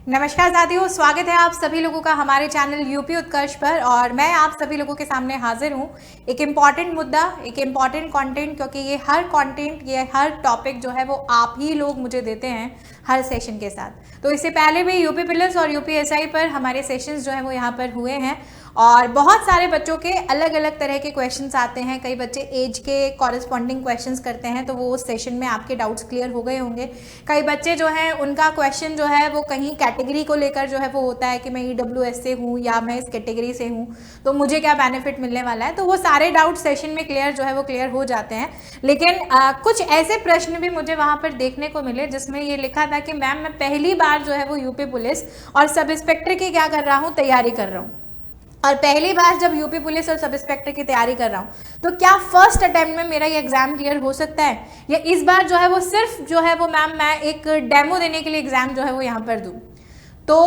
नमस्कार साथियों, स्वागत है आप सभी लोगों का हमारे चैनल यूपी उत्कर्ष पर। और मैं आप सभी लोगों के सामने हाजिर हूँ एक इम्पॉर्टेंट मुद्दा, एक इम्पॉर्टेंट कंटेंट, क्योंकि ये हर टॉपिक जो है वो आप ही लोग मुझे देते हैं हर सेशन के साथ। तो इससे पहले भी यूपी पुलिस और यूपीएसआई पर हमारे सेशंस जो है वो यहाँ पर हुए हैं और बहुत सारे बच्चों के अलग अलग तरह के क्वेश्चंस आते हैं। कई बच्चे एज के कॉरेस्पॉन्डिंग क्वेश्चंस करते हैं, तो वो उस सेशन में आपके डाउट्स क्लियर हो गए होंगे। कई बच्चे जो हैं उनका क्वेश्चन जो है वो कहीं कैटेगरी को लेकर जो है वो होता है कि मैं ईडब्ल्यूएस से हूँ या मैं इस कैटेगरी से हूँ, तो मुझे क्या बेनिफिट मिलने वाला है। तो वो सारे डाउट सेशन में क्लियर जो है वो क्लियर हो जाते हैं। लेकिन कुछ ऐसे प्रश्न भी मुझे वहाँ पर देखने को मिले जिसमें ये लिखा था कि मैम मैं पहली बार जो है वो यूपी पुलिस और सब इंस्पेक्टर की क्या कर रहा हूँ, तैयारी कर रहा हूँ। और पहली बार जब यूपी पुलिस और सब इंस्पेक्टर की तैयारी कर रहा हूँ तो क्या फर्स्ट अटेम्प्ट में मेरा ये एग्जाम क्लियर हो सकता है, या इस बार जो है वो सिर्फ जो है वो मैम मैं एक डेमो देने के लिए एग्जाम जो है वो यहाँ पर दूँ। तो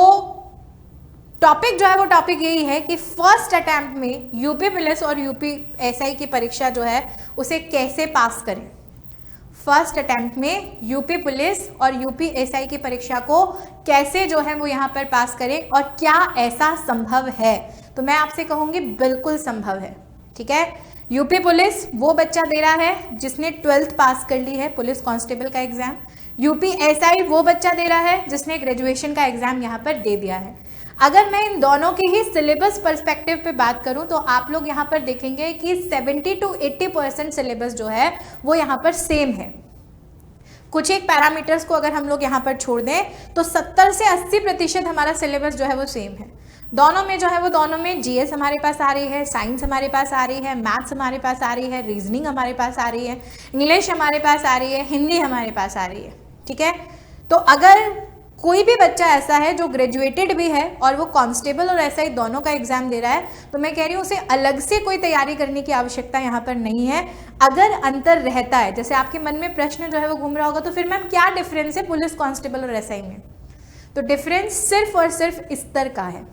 टॉपिक जो है वो टॉपिक यही है कि फर्स्ट अटेम्प्ट में यूपी पुलिस और यूपीएसआई की परीक्षा जो है उसे कैसे पास करें। फर्स्ट अटेम्प्ट में यूपी पुलिस और यूपीएसआई की परीक्षा को कैसे जो है वो यहाँ पर पास करें और क्या ऐसा संभव है। तो मैं आपसे कहूँगी बिल्कुल संभव है। ठीक है, यूपी पुलिस वो बच्चा दे रहा है जिसने 12th पास कर ली है, पुलिस कांस्टेबल का एग्जाम। यूपीएसआई वो बच्चा दे रहा है जिसने ग्रेजुएशन का एग्जाम यहाँ पर दे दिया है। अगर मैं इन दोनों के ही सिलेबस पर्सपेक्टिव पे बात करूं तो आप लोग यहाँ पर देखेंगे कि 70 to 80% सिलेबस जो है वो यहाँ पर सेम है। कुछ एक पैरामीटर्स को अगर हम लोग यहाँ पर छोड़ दें तो 70 से 80% हमारा सिलेबस जो है वो सेम है। दोनों में जो है वो दोनों में जीएस हमारे पास आ रही है, साइंस हमारे पास आ रही है, मैथ्स हमारे पास आ रही है, रीजनिंग हमारे पास आ रही है, इंग्लिश हमारे पास आ रही है, हिंदी हमारे पास आ रही है। ठीक है, तो अगर कोई भी बच्चा ऐसा है जो ग्रेजुएटेड भी है और वो कांस्टेबल और एसआई दोनों का एग्जाम दे रहा है, तो मैं कह रही हूँ उसे अलग से कोई तैयारी करने की आवश्यकता यहाँ पर नहीं है। अगर अंतर रहता है, जैसे आपके मन में प्रश्न जो है वो घूम रहा होगा, तो फिर मैम क्या डिफरेंस है पुलिस कांस्टेबल और एसआई में। तो डिफरेंस सिर्फ और सिर्फ स्तर का है।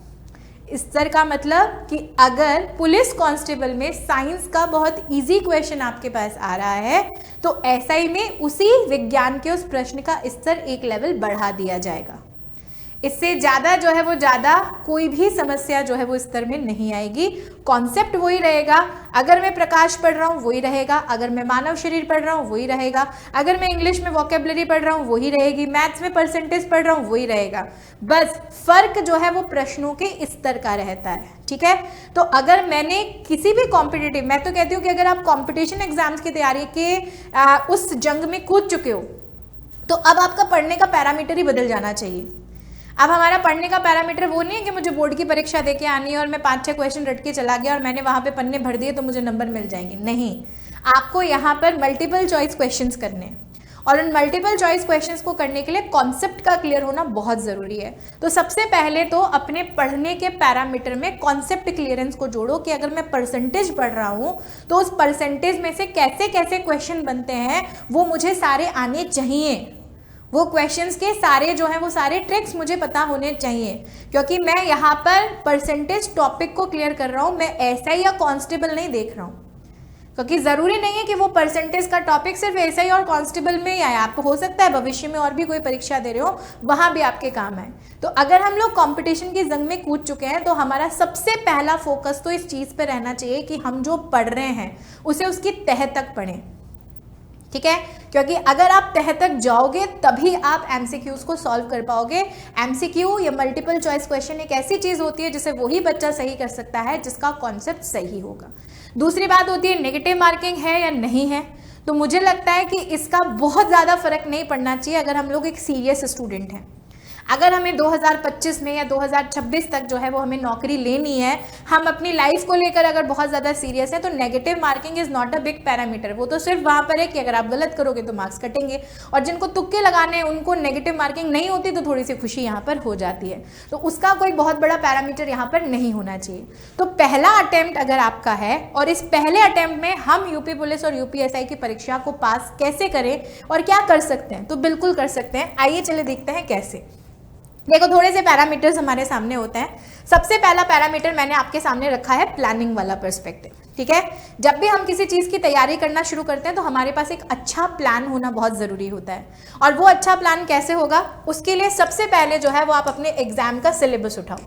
स्तर का मतलब कि अगर पुलिस कांस्टेबल में साइंस का बहुत इजी क्वेश्चन आपके पास आ रहा है तो एसआई में उसी विज्ञान के उस प्रश्न का स्तर एक लेवल बढ़ा दिया जाएगा। इससे ज़्यादा जो है वो ज़्यादा कोई भी समस्या जो है वो स्तर में नहीं आएगी। कॉन्सेप्ट वही रहेगा। अगर मैं प्रकाश पढ़ रहा हूँ वही रहेगा, अगर मैं मानव शरीर पढ़ रहा हूँ वही रहेगा, अगर मैं इंग्लिश में वोकेबलरी पढ़ रहा हूँ वही रहेगी, मैथ्स में परसेंटेज पढ़ रहा हूँ वही रहेगा। बस फर्क जो है वो प्रश्नों के स्तर का रहता है। ठीक है, तो अगर मैंने किसी भी कॉम्पिटिटिव, मैं तो कहती हूँ कि अगर आप कॉम्पिटिशन एग्जाम्स की तैयारी के उस जंग में कूद चुके हो तो अब आपका पढ़ने का पैरामीटर ही बदल जाना चाहिए। अब हमारा पढ़ने का पैरामीटर वो नहीं है कि मुझे बोर्ड की परीक्षा देके आनी है और मैं 5-6 क्वेश्चन रट के चला गया और मैंने वहाँ पे पन्ने भर दिए तो मुझे नंबर मिल जाएंगे। नहीं, आपको यहाँ पर मल्टीपल चॉइस क्वेश्चंस करने हैं और उन मल्टीपल चॉइस क्वेश्चंस को करने के लिए कॉन्सेप्ट का क्लियर होना बहुत ज़रूरी है। तो सबसे पहले तो अपने पढ़ने के पैरामीटर में कॉन्सेप्ट क्लियरेंस को जोड़ो कि अगर मैं परसेंटेज पढ़ रहा हूँ तो उस परसेंटेज में से कैसे कैसे क्वेश्चन बनते हैं वो मुझे सारे आने चाहिए। वो क्वेश्चंस के सारे जो हैं वो सारे ट्रिक्स मुझे पता होने चाहिए, क्योंकि मैं यहाँ पर परसेंटेज टॉपिक को क्लियर कर रहा हूँ, मैं एसआई या कांस्टेबल नहीं देख रहा हूँ। क्योंकि ज़रूरी नहीं है कि वो परसेंटेज का टॉपिक सिर्फ एसआई और कांस्टेबल में ही आए, आपको हो सकता है भविष्य में और भी कोई परीक्षा दे रहे हो वहाँ भी आपके काम आए। तो अगर हम लोग कंपटीशन की जंग में कूद चुके हैं तो हमारा सबसे पहला फोकस तो इस चीज़ पर रहना चाहिए कि हम जो पढ़ रहे हैं उसे उसकी तह तक पढ़ें। ठीक है, क्योंकि अगर आप तह तक जाओगे तभी आप एमसीक्यूज को सॉल्व कर पाओगे। एमसीक्यू या मल्टीपल चॉइस क्वेश्चन एक ऐसी चीज होती है जिसे वही बच्चा सही कर सकता है जिसका कॉन्सेप्ट सही होगा। दूसरी बात होती है नेगेटिव मार्किंग है या नहीं है। तो मुझे लगता है कि इसका बहुत ज़्यादा फर्क नहीं पड़ना चाहिए अगर हम लोग एक सीरियस स्टूडेंट हैं। अगर हमें 2025 में या 2026 तक जो है वो हमें नौकरी लेनी है, हम अपनी लाइफ को लेकर अगर बहुत ज़्यादा सीरियस है, तो negative marking is not a big parameter. वो तो सिर्फ वहाँ पर है कि अगर आप गलत करोगे तो मार्क्स कटेंगे, और जिनको तुक्के लगाने हैं उनको नेगेटिव मार्किंग नहीं होती तो थोड़ी सी खुशी यहाँ पर हो जाती है। तो उसका कोई बहुत बड़ा पैरामीटर यहाँ पर नहीं होना चाहिए। तो पहला अटेम्प्ट अगर आपका है और इस पहले अटेम्प्ट में हम यूपी पुलिस और यूपीएसआई की परीक्षा को पास कैसे करें और क्या कर सकते हैं, तो बिल्कुल कर सकते हैं। आइए चले देखते हैं कैसे। देखो थोड़े से पैरामीटर्स हमारे सामने होते हैं। सबसे पहला पैरामीटर मैंने आपके सामने रखा है प्लानिंग वाला पर्सपेक्टिव, ठीक है। जब भी हम किसी चीज़ की तैयारी करना शुरू करते हैं तो हमारे पास एक अच्छा प्लान होना बहुत ज़रूरी होता है। और वो अच्छा प्लान कैसे होगा, उसके लिए सबसे पहले जो है वो आप अपने एग्जाम का सिलेबस उठाओ,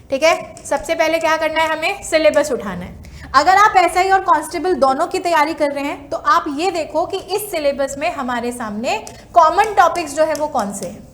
ठीक है। सबसे पहले क्या करना है, हमें सिलेबस उठाना है। अगर आप एसआई और कांस्टेबल दोनों की तैयारी कर रहे हैं तो आप ये देखो कि इस सिलेबस में हमारे सामने कॉमन टॉपिक्स जो है वो कौन से हैं,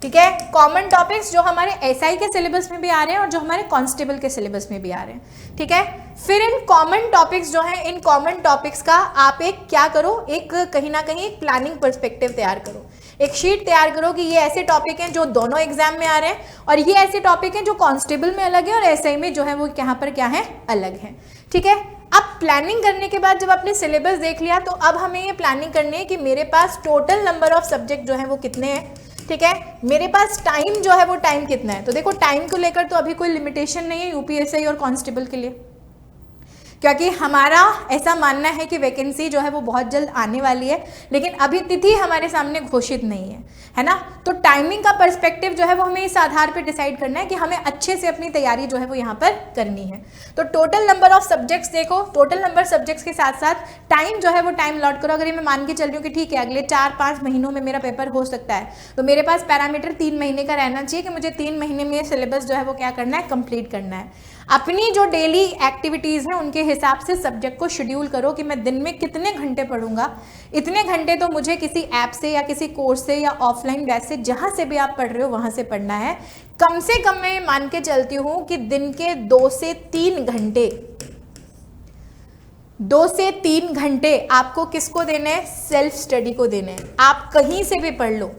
ठीक है। कॉमन टॉपिक्स जो हमारे एसआई के सिलेबस में भी आ रहे हैं और जो हमारे कांस्टेबल के सिलेबस में भी आ रहे हैं, ठीक है। फिर इन कॉमन टॉपिक्स जो हैं, इन कॉमन टॉपिक्स का आप एक क्या करो, एक कहीं ना कहीं एक प्लानिंग पर्सपेक्टिव तैयार करो, एक शीट तैयार करो कि ये ऐसे टॉपिक हैं जो दोनों एग्जाम में आ रहे हैं और ये ऐसे टॉपिक हैं जो कांस्टेबल में अलग है और एसआई में जो है वो यहाँ पर क्या है, अलग है, ठीक है। अब प्लानिंग करने के बाद जब आपने सिलेबस देख लिया तो अब हमें ये प्लानिंग करनी है कि मेरे पास टोटल नंबर ऑफ सब्जेक्ट जो है वो कितने हैं, ठीक है। मेरे पास टाइम जो है वो टाइम कितना है, तो देखो टाइम को लेकर तो अभी कोई लिमिटेशन नहीं है यूपीएससी और कांस्टेबल के लिए, क्योंकि हमारा ऐसा मानना है कि वैकेंसी जो है वो बहुत जल्द आने वाली है, लेकिन अभी तिथि हमारे सामने घोषित नहीं है ना। तो टाइमिंग का पर्सपेक्टिव जो है वो हमें इस आधार पे डिसाइड करना है कि हमें अच्छे से अपनी तैयारी जो है वो यहाँ पर करनी है। तो टोटल नंबर ऑफ सब्जेक्ट्स देखो, टोटल नंबर सब्जेक्ट्स के साथ साथ टाइम जो है वो टाइम लॉट करो। अगर ये मैं मान के चल रही हूँ कि ठीक है अगले 4-5 महीनों में मेरा पेपर हो सकता है, तो मेरे पास पैरामीटर 3 महीने का रहना चाहिए कि मुझे 3 महीने में सिलेबस जो है वो क्या करना है, कंप्लीट करना है। अपनी जो डेली एक्टिविटीज़ हैं उनके हिसाब से सब्जेक्ट को शेड्यूल करो कि मैं दिन में कितने घंटे पढ़ूंगा। इतने घंटे तो मुझे किसी ऐप से या किसी कोर्स से या ऑफलाइन बैच से जहाँ से भी आप पढ़ रहे हो वहाँ से पढ़ना है। कम से कम मैं मान के चलती हूँ कि दिन के 2 से 3 घंटे 2 से 3 घंटे आपको किसको देने हैं, सेल्फ स्टडी को देने हैं। आप कहीं से भी पढ़ लो,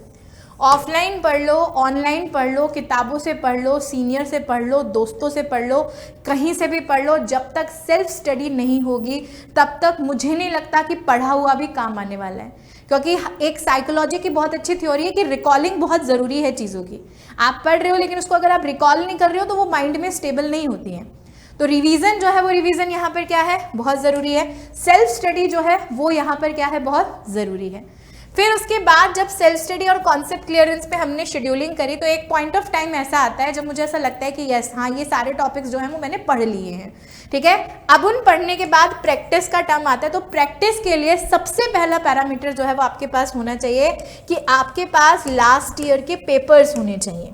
ऑफलाइन पढ़ लो, ऑनलाइन पढ़ लो, किताबों से पढ़ लो, सीनियर से पढ़ लो, दोस्तों से पढ़ लो, कहीं से भी पढ़ लो, जब तक सेल्फ स्टडी नहीं होगी तब तक मुझे नहीं लगता कि पढ़ा हुआ भी काम आने वाला है। क्योंकि एक साइकोलॉजी की बहुत अच्छी थ्योरी है कि रिकॉलिंग बहुत ज़रूरी है चीज़ों की। आप पढ़ रहे हो लेकिन उसको अगर आप रिकॉल नहीं कर रहे हो तो वो माइंड में स्टेबल नहीं होती हैं। तो रिवीजन जो है वो रिवीजन यहाँ पर क्या है, बहुत ज़रूरी है। सेल्फ स्टडी जो है वो यहाँ पर क्या है, बहुत ज़रूरी है। फिर उसके बाद जब सेल्फ स्टडी और कॉन्सेप्ट क्लियरेंस पे हमने शेड्यूलिंग करी तो एक पॉइंट ऑफ टाइम ऐसा आता है जब मुझे ऐसा लगता है कि यस हाँ ये सारे टॉपिक्स जो हैं वो मैंने पढ़ लिए हैं, ठीक है। अब उन पढ़ने के बाद प्रैक्टिस का टर्म आता है। तो प्रैक्टिस के लिए सबसे पहला पैरामीटर जो है वो आपके पास होना चाहिए कि आपके पास लास्ट ईयर के पेपर्स होने चाहिए,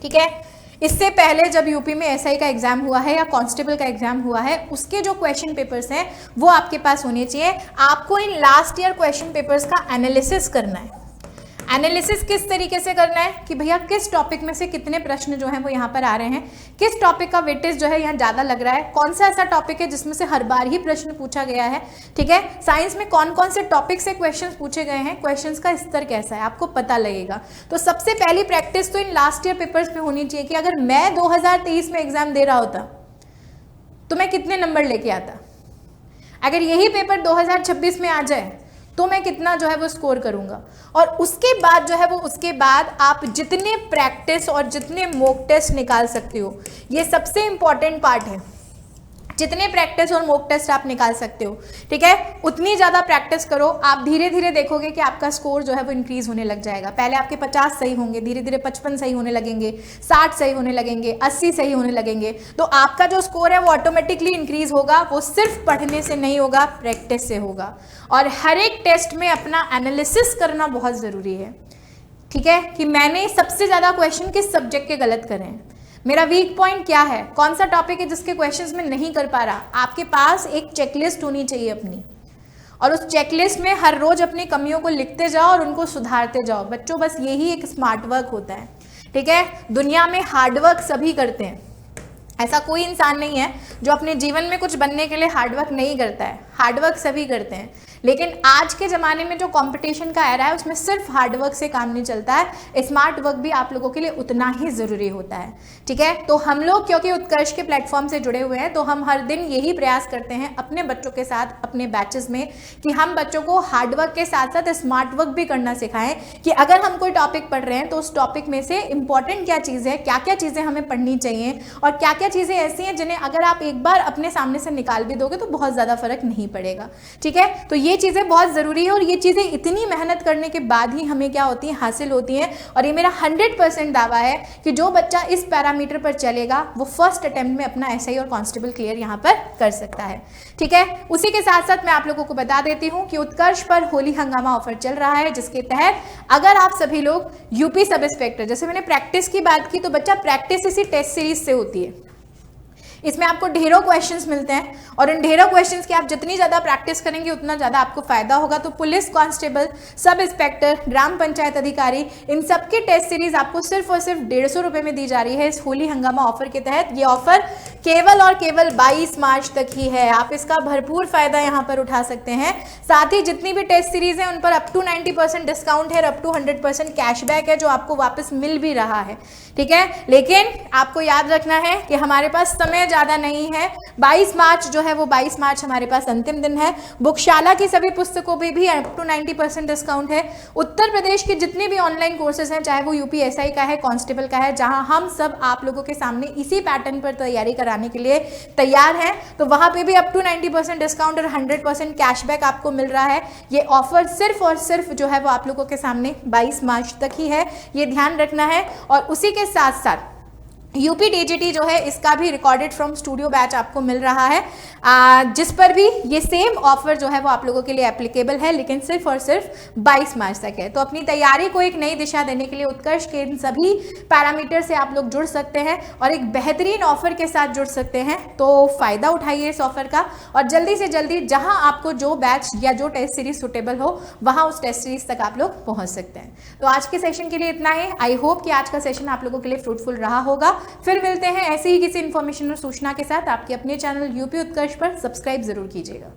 ठीक है। इससे पहले जब यूपी में एसआई का एग्जाम हुआ है या कांस्टेबल का एग्जाम हुआ है उसके जो क्वेश्चन पेपर्स हैं वो आपके पास होने चाहिए। आपको in last year question papers का एनालिसिस करना है। एनालिसिस किस तरीके से करना है कि भैया किस टॉपिक में से कितने प्रश्न जो हैं वो यहाँ पर आ रहे हैं, किस टॉपिक का वेटेज जो है यहाँ ज़्यादा लग रहा है, कौन सा ऐसा टॉपिक है जिसमें से हर बार ही प्रश्न पूछा गया है, ठीक है। साइंस में कौन कौन से टॉपिक से क्वेश्चंस पूछे गए हैं, क्वेश्चंस का स्तर कैसा है, आपको पता लगेगा। तो सबसे पहली प्रैक्टिस तो इन लास्ट ईयर पेपर्स में होनी चाहिए कि अगर मैं 2023 में एग्जाम दे रहा होता तो मैं कितने नंबर लेके आता, अगर यही पेपर 2026 में आ जाए तो मैं कितना जो है वो स्कोर करूंगा। और उसके बाद जो है वो उसके बाद आप जितने प्रैक्टिस और जितने मॉक टेस्ट निकाल सकते हो, ये सबसे इंपॉर्टेंट पार्ट है, जितने प्रैक्टिस और मॉक टेस्ट आप निकाल सकते हो, ठीक है, उतनी ज़्यादा प्रैक्टिस करो। आप धीरे धीरे देखोगे कि आपका स्कोर जो है वो इंक्रीज होने लग जाएगा। पहले आपके 50 सही होंगे, धीरे धीरे 55 सही होने लगेंगे, 60 सही होने लगेंगे, 80 सही होने लगेंगे। तो आपका जो स्कोर है वो ऑटोमेटिकली इंक्रीज होगा। वो सिर्फ पढ़ने से नहीं होगा, प्रैक्टिस से होगा। और हर एक टेस्ट में अपना एनालिसिस करना बहुत ज़रूरी है, ठीक है, कि मैंने सबसे ज़्यादा क्वेश्चन किस सब्जेक्ट के गलत करे हैं, मेरा वीक पॉइंट क्या है, कौन सा टॉपिक है जिसके क्वेश्चंस में नहीं कर पा रहा। आपके पास एक चेकलिस्ट होनी चाहिए अपनी, और उस चेकलिस्ट में हर रोज अपनी कमियों को लिखते जाओ और उनको सुधारते जाओ। बच्चों बस यही एक स्मार्ट वर्क होता है, ठीक है। दुनिया में हार्डवर्क सभी करते हैं, ऐसा कोई इंसान नहीं है जो अपने जीवन में कुछ बनने के लिए हार्डवर्क नहीं करता है। हार्डवर्क सभी करते हैं, लेकिन आज के ज़माने में जो कंपटीशन का एरा है उसमें सिर्फ हार्डवर्क से काम नहीं चलता है, स्मार्ट वर्क भी आप लोगों के लिए उतना ही ज़रूरी होता है, ठीक है। तो हम लोग क्योंकि उत्कर्ष के प्लेटफॉर्म से जुड़े हुए हैं तो हम हर दिन यही प्रयास करते हैं अपने बच्चों के साथ, अपने बैचेस में, कि हम बच्चों को हार्डवर्क के साथ साथ स्मार्ट वर्क भी करना सिखाएं। कि अगर हम कोई टॉपिक पढ़ रहे हैं तो उस टॉपिक में से इंपॉर्टेंट क्या चीज़ है, क्या क्या चीज़ें हमें पढ़नी चाहिए, और क्या क्या चीज़ें ऐसी हैं जिन्हें अगर आप एक बार अपने सामने से निकाल भी दोगे तो बहुत ज़्यादा फर्क नहीं पड़ेगा, ठीक है। तो ये चीज़ें बहुत ज़रूरी है और ये चीज़ें इतनी मेहनत करने के बाद ही हमें क्या होती हैं, हासिल होती हैं। और ये मेरा 100% दावा है कि जो बच्चा इस पैरामीटर पर चलेगा वो फर्स्ट अटेम्प्ट में अपना एसआई और कांस्टेबल क्लियर यहाँ पर कर सकता है। ठीक है, उसी के साथ साथ मैं आप लोगों को बता देती हूँ कि उत्कर्ष पर होली हंगामा ऑफर चल रहा है, जिसके तहत अगर आप सभी लोग यूपी सब इंस्पेक्टर, जैसे मैंने प्रैक्टिस की बात की, तो बच्चा प्रैक्टिस इसी टेस्ट सीरीज से होती है। इसमें आपको ढेरों क्वेश्चंस मिलते हैं और इन ढेरों क्वेश्चंस की आप जितनी ज़्यादा प्रैक्टिस करेंगे उतना ज़्यादा आपको फायदा होगा। तो पुलिस कांस्टेबल, सब इंस्पेक्टर, ग्राम पंचायत अधिकारी, इन सबकी टेस्ट सीरीज आपको सिर्फ और सिर्फ 150 रुपये में दी जा रही है इस होली हंगामा ऑफर के तहत। ये ऑफर केवल और केवल 22 मार्च तक ही है। आप इसका भरपूर फायदा यहाँ पर उठा सकते हैं। साथ ही जितनी भी टेस्ट सीरीज है उन पर अप टू 90% डिस्काउंट है, अप टू 100% कैशबैक है जो आपको वापस मिल भी रहा है। ठीक है, लेकिन आपको याद रखना है कि हमारे पास समय ज़्यादा नहीं है। 22 मार्च जो है वो 22 मार्च हमारे पास अंतिम दिन है। बुकशाला की सभी पुस्तकों पे भी अप टू 90% डिस्काउंट है। उत्तर प्रदेश के जितने भी ऑनलाइन कोर्सेज हैं, चाहे वो यूपीएसआई का है, कांस्टेबल का है, जहां हम सब आप लोगों के सामने इसी पैटर्न पर तैयारी कराने के लिए तैयार हैं, तो वहां पे भी अप टू 90% डिस्काउंट और 100% कैशबैक आपको मिल रहा है। ये ऑफर सिर्फ और सिर्फ जो है वो आप लोगों के सामने 22 मार्च तक ही है, ये ध्यान रखना है। और उसी के साथ साथ यूपी डीजीटी जो है इसका भी रिकॉर्डेड फ्रॉम स्टूडियो बैच आपको मिल रहा है, जिस पर भी ये सेम ऑफर जो है वो आप लोगों के लिए एप्लीकेबल है, लेकिन सिर्फ और सिर्फ 22 मार्च तक है। तो अपनी तैयारी को एक नई दिशा देने के लिए उत्कर्ष के इन सभी पैरामीटर से आप लोग जुड़ सकते हैं और एक बेहतरीन ऑफर के साथ जुड़ सकते हैं। तो फ़ायदा उठाइए इस ऑफर का और जल्दी से जल्दी जहां आपको जो बैच या जो टेस्ट सीरीज सुटेबल हो वहां उस टेस्ट सीरीज तक आप लोग पहुंच सकते हैं। तो आज के सेशन के लिए इतना ही। आई होप कि आज का सेशन आप लोगों के लिए फ्रूटफुल रहा होगा। फिर मिलते हैं ऐसे ही किसी इन्फॉर्मेशन और सूचना के साथ। आपके अपने चैनल यूपी उत्कर्ष पर सब्सक्राइब जरूर कीजिएगा।